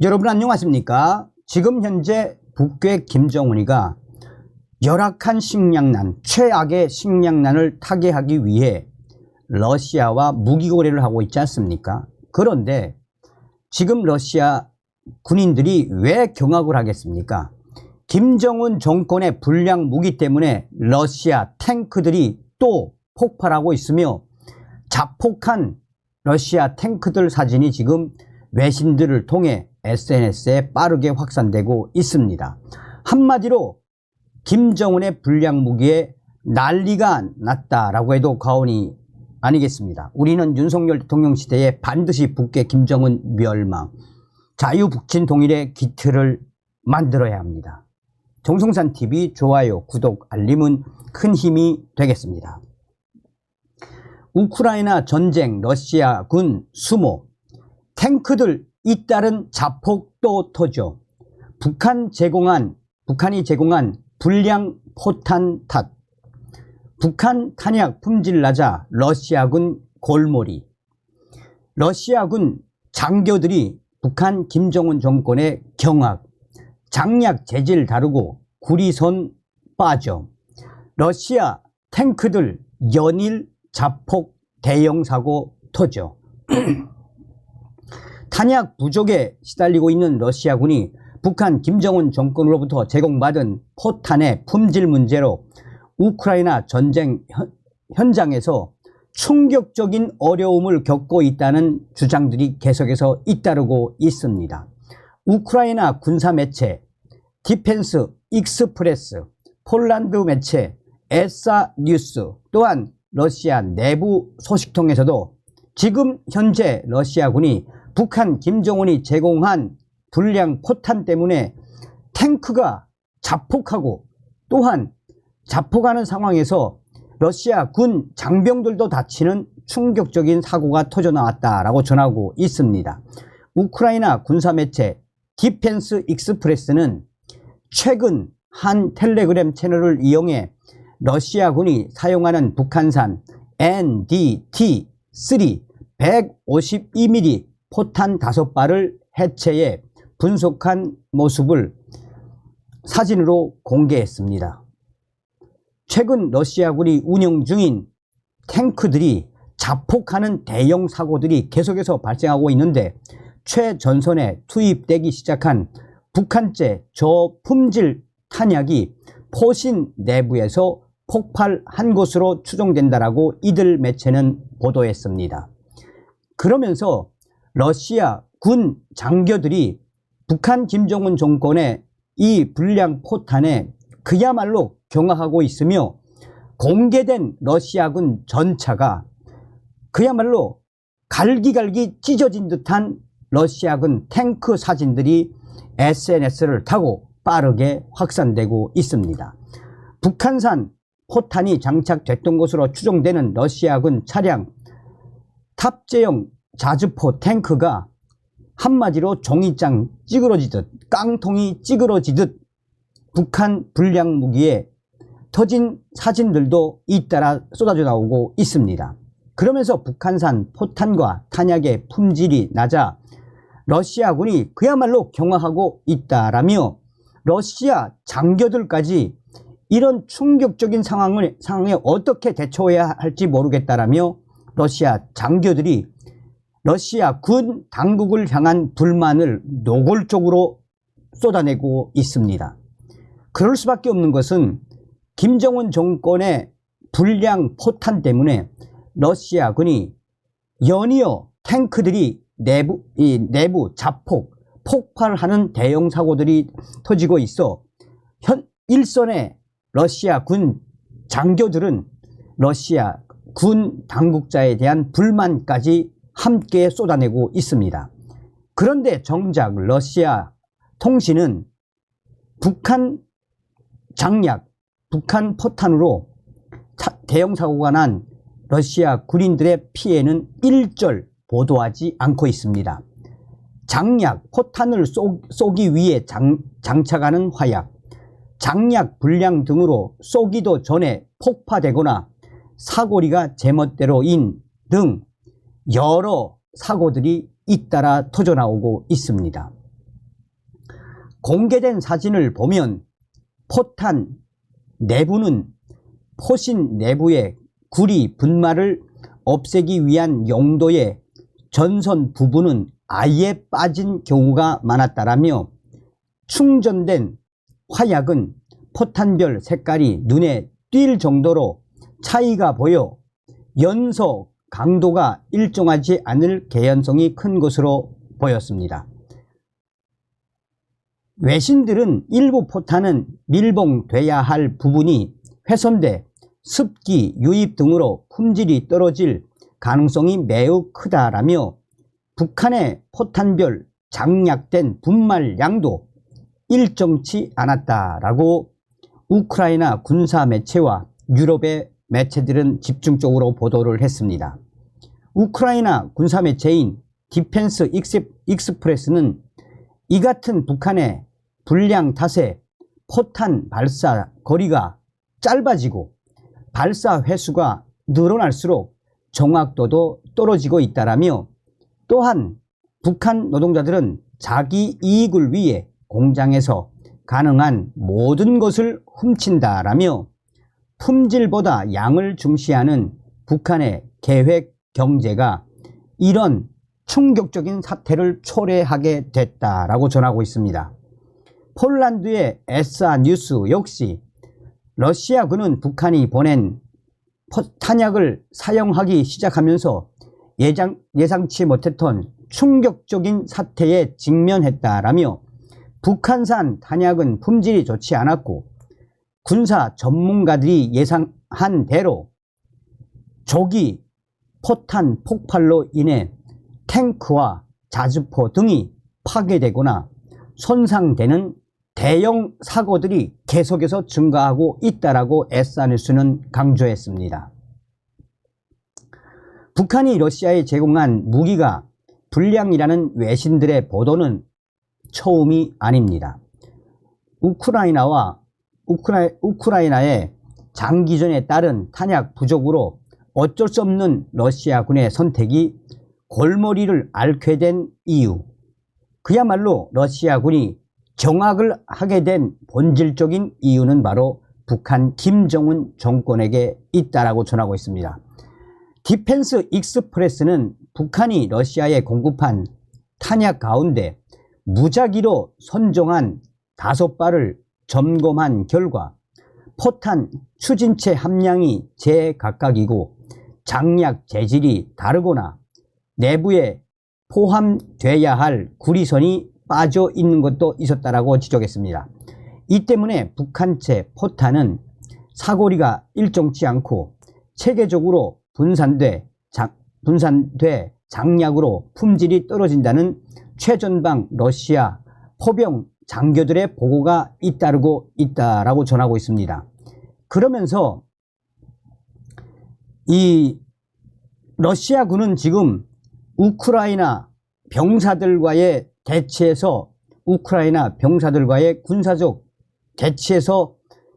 여러분 안녕하십니까? 지금 현재 북괴 김정은이가 열악한 식량난, 최악의 식량난을 타개하기 위해 러시아와 무기 거래를 하고 있지 않습니까? 그런데 지금 러시아 군인들이 왜 경악을 하겠습니까? 김정은 정권의 불량 무기 때문에 러시아 탱크들이 또 폭발하고 있으며 자폭한 러시아 탱크들 사진이 지금 외신들을 통해 SNS에 빠르게 확산되고 있습니다. 한마디로 김정은의 불량 무기에 난리가 났다라고 해도 과언이 아니겠습니다. 우리는 윤석열 대통령 시대에 반드시 북괴 김정은 멸망, 자유북진 통일의 기틀을 만들어야 합니다. 정성산TV 좋아요, 구독, 알림은 큰 힘이 되겠습니다. 우크라이나 전쟁, 러시아군 수모, 탱크들 잇따른 자폭도 터져 북한이 제공한 불량 포탄 탓, 북한 탄약 품질 낮아 러시아군 골몰이, 러시아군 장교들이 북한 김정은 정권의 경악, 장약 재질 다르고 구리선 빠져, 러시아 탱크들 연일 자폭 대형 사고 터져 탄약 부족에 시달리고 있는 러시아군이 북한 김정은 정권으로부터 제공받은 포탄의 품질 문제로 우크라이나 전쟁 현장에서 충격적인 어려움을 겪고 있다는 주장들이 계속해서 잇따르고 있습니다. 우크라이나 군사 매체 디펜스 익스프레스, 폴란드 매체 에사 뉴스, 또한 러시아 내부 소식통에서도 지금 현재 러시아군이 북한 김정은이 제공한 불량 포탄 때문에 탱크가 자폭하고, 또한 자폭하는 상황에서 러시아 군 장병들도 다치는 충격적인 사고가 터져 나왔다라고 전하고 있습니다. 우크라이나 군사매체 디펜스 익스프레스는 최근 한 텔레그램 채널을 이용해 러시아군이 사용하는 북한산 NDT-3 152mm 포탄 5발을 해체해 분석한 모습을 사진으로 공개했습니다. 최근 러시아군이 운영 중인 탱크들이 자폭하는 대형 사고들이 계속해서 발생하고 있는데, 최전선에 투입되기 시작한 북한제 저품질 탄약이 포신 내부에서 폭발한 것으로 추정된다라고 이들 매체는 보도했습니다. 그러면서 러시아 군 장교들이 북한 김정은 정권의 이 불량 포탄에 그야말로 경악하고 있으며, 공개된 러시아군 전차가 그야말로 갈기갈기 찢어진 듯한 러시아군 탱크 사진들이 SNS를 타고 빠르게 확산되고 있습니다. 북한산 포탄이 장착됐던 것으로 추정되는 러시아군 차량 탑재형 자주포 탱크가 한마디로 종이장 찌그러지듯, 깡통이 찌그러지듯 북한 불량 무기에 터진 사진들도 잇따라 쏟아져 나오고 있습니다. 그러면서 북한산 포탄과 탄약의 품질이 낮아 러시아군이 그야말로 경악하고 있다라며, 러시아 장교들까지 이런 충격적인 상황에 어떻게 대처해야 할지 모르겠다라며 러시아 장교들이 러시아 군 당국을 향한 불만을 노골적으로 쏟아내고 있습니다. 그럴 수밖에 없는 것은 김정은 정권의 불량 포탄 때문에 러시아군이 연이어 탱크들이 내부 자폭, 폭발하는 대형 사고들이 터지고 있어 일선의 러시아 군 장교들은 러시아 군 당국자에 대한 불만까지 함께 쏟아내고 있습니다. 그런데 정작 러시아 통신은 북한 장약, 북한 포탄으로 대형 사고가 난 러시아 군인들의 피해는 일절 보도하지 않고 있습니다. 장약, 포탄을 쏘기 위해 장착하는 화약, 장약 불량 등으로 쏘기도 전에 폭파되거나 사고리가 제멋대로인 등 여러 사고들이 잇따라 터져 나오고 있습니다. 공개된 사진을 보면 포탄 내부는 포신 내부의 구리 분말을 없애기 위한 용도의 전선 부분은 아예 빠진 경우가 많았다라며 충전된 화약은 포탄별 색깔이 눈에 띌 정도로 차이가 보여 연소 강도가 일정하지 않을 개연성이 큰 것으로 보였습니다. 외신들은 일부 포탄은 밀봉돼야 할 부분이 훼손돼 습기 유입 등으로 품질이 떨어질 가능성이 매우 크다라며 북한의 포탄별 장약된 분말량도 일정치 않았다라고 우크라이나 군사 매체와 유럽의 매체들은 집중적으로 보도를 했습니다. 우크라이나 군사 매체인 디펜스 익스프레스는 이 같은 북한의 불량 탓에 포탄 발사 거리가 짧아지고 발사 횟수가 늘어날수록 정확도도 떨어지고 있다라며 또한 북한 노동자들은 자기 이익을 위해 공장에서 가능한 모든 것을 훔친다라며 품질보다 양을 중시하는 북한의 계획 경제가 이런 충격적인 사태를 초래하게 됐다라고 전하고 있습니다. 폴란드의 에사 뉴스 역시 러시아군은 북한이 보낸 탄약을 사용하기 시작하면서 예상치 못했던 충격적인 사태에 직면했다라며 북한산 탄약은 품질이 좋지 않았고 군사 전문가들이 예상한 대로 조기 포탄 폭발로 인해 탱크와 자주포 등이 파괴되거나 손상되는 대형 사고들이 계속해서 증가하고 있다라고 에스아뉴스는 강조했습니다. 북한이 러시아에 제공한 무기가 불량이라는 외신들의 보도는 처음이 아닙니다. 우크라이나의 장기전에 따른 탄약 부족으로 어쩔 수 없는 러시아군의 선택이 골머리를 앓게 된 이유, 그야말로 러시아군이 경악을 하게 된 본질적인 이유는 바로 북한 김정은 정권에게 있다라고 전하고 있습니다. 디펜스 익스프레스는 북한이 러시아에 공급한 탄약 가운데 무작위로 선정한 5발을 점검한 결과 포탄 추진체 함량이 제각각이고 장약 재질이 다르거나 내부에 포함돼야 할 구리선이 빠져 있는 것도 있었다라고 지적했습니다. 이 때문에 북한체 포탄은 사거리가 일정치 않고 체계적으로 분산돼 장약으로 품질이 떨어진다는 최전방 러시아 포병 장교들의 보고가 잇따르고 있다라고 전하고 있습니다. 그러면서 이 러시아군은 지금 우크라이나 병사들과의 군사적 대치에서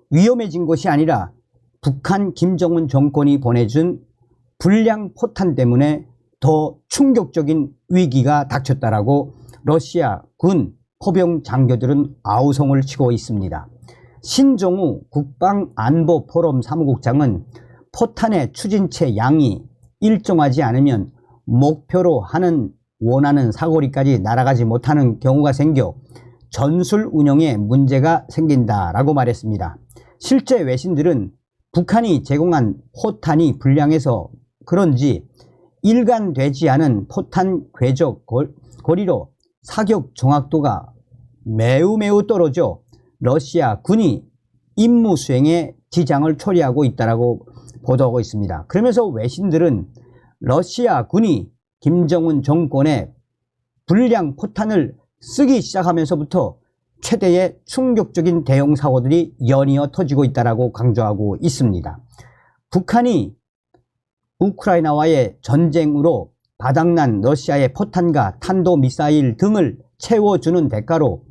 위험해진 것이 아니라 북한 김정은 정권이 보내준 불량 포탄 때문에 더 충격적인 위기가 닥쳤다라고 러시아 군 포병 장교들은 아우성을 치고 있습니다. 신종우 국방안보포럼 사무국장은 포탄의 추진체 양이 일정하지 않으면 목표로 원하는 사거리까지 날아가지 못하는 경우가 생겨 전술 운영에 문제가 생긴다라고 말했습니다. 실제 외신들은 북한이 제공한 포탄이 불량해서 그런지 일관되지 않은 포탄 궤적 거리로 사격 정확도가 매우 떨어져 러시아 군이 임무 수행에 지장을 초래하고 있다고 보도하고 있습니다. 그러면서 외신들은 러시아 군이 김정은 정권의 불량 포탄을 쓰기 시작하면서부터 최대의 충격적인 대형 사고들이 연이어 터지고 있다고 강조하고 있습니다. 북한이 우크라이나와의 전쟁으로 바닥난 러시아의 포탄과 탄도미사일 등을 채워주는 대가로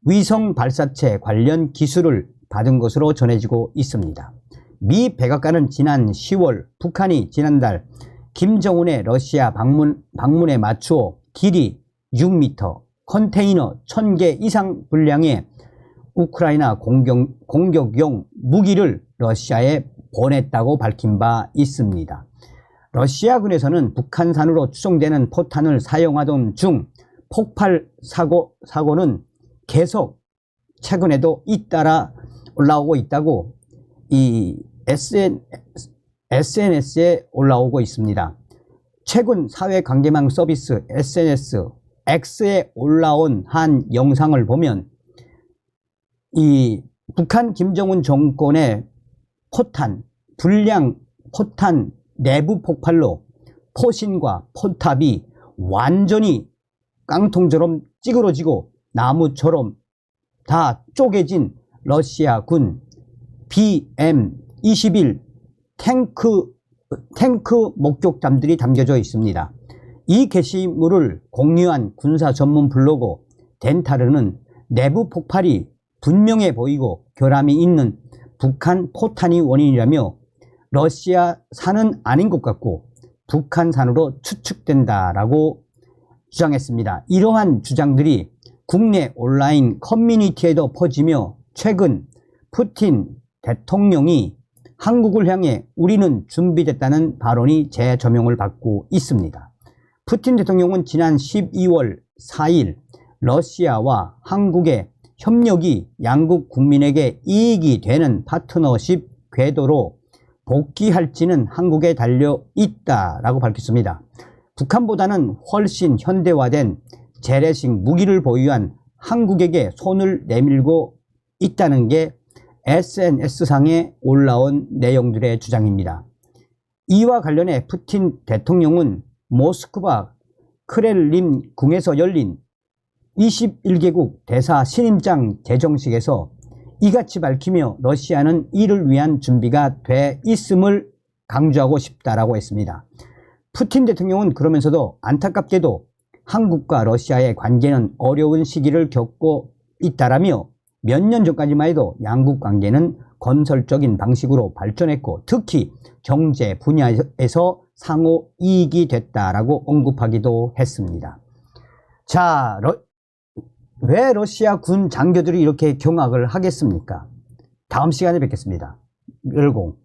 위성 발사체 관련 기술을 받은 것으로 전해지고 있습니다. 미 백악관은 지난 10월 북한이 지난달 김정은의 러시아 방문에 맞추어 길이 6m, 컨테이너 1000개 이상 분량의 우크라이나 공격용 무기를 러시아에 보냈다고 밝힌 바 있습니다. 러시아군에서는 북한산으로 추정되는 포탄을 사용하던 중 폭발 사고는 계속 최근에도 잇따라 올라오고 있다고 이 SNS에 올라오고 있습니다. 최근 사회관계망 서비스 SNS X에 올라온 한 영상을 보면 이 북한 김정은 정권의 불량 포탄 내부 폭발로 포신과 포탑이 완전히 깡통처럼 찌그러지고 나무처럼 다 쪼개진 러시아군 BM-21 탱크 목격담들이 담겨져 있습니다. 이 게시물을 공유한 군사 전문 블로거 덴타르는 내부 폭발이 분명해 보이고 결함이 있는 북한 포탄이 원인이라며 러시아산은 아닌 것 같고 북한산으로 추측된다라고 주장했습니다. 이러한 주장들이 국내 온라인 커뮤니티에도 퍼지며 최근 푸틴 대통령이 한국을 향해 우리는 준비됐다는 발언이 재조명을 받고 있습니다. 푸틴 대통령은 지난 12월 4일 러시아와 한국의 협력이 양국 국민에게 이익이 되는 파트너십 궤도로 복귀할지는 한국에 달려 있다라고 밝혔습니다. 북한보다는 훨씬 현대화된 재래식 무기를 보유한 한국에게 손을 내밀고 있다는 게 SNS상에 올라온 내용들의 주장입니다. 이와 관련해 푸틴 대통령은 모스크바 크렐림 궁에서 열린 21개국 대사 신임장 제정식에서 이같이 밝히며 러시아는 이를 위한 준비가 돼 있음을 강조하고 싶다라고 했습니다. 푸틴 대통령은 그러면서도 안타깝게도 한국과 러시아의 관계는 어려운 시기를 겪고 있다라며 몇 년 전까지만 해도 양국 관계는 건설적인 방식으로 발전했고 특히 경제 분야에서 상호 이익이 됐다라고 언급하기도 했습니다. 자, 왜 러시아 군 장교들이 이렇게 경악을 하겠습니까? 다음 시간에 뵙겠습니다. 열공.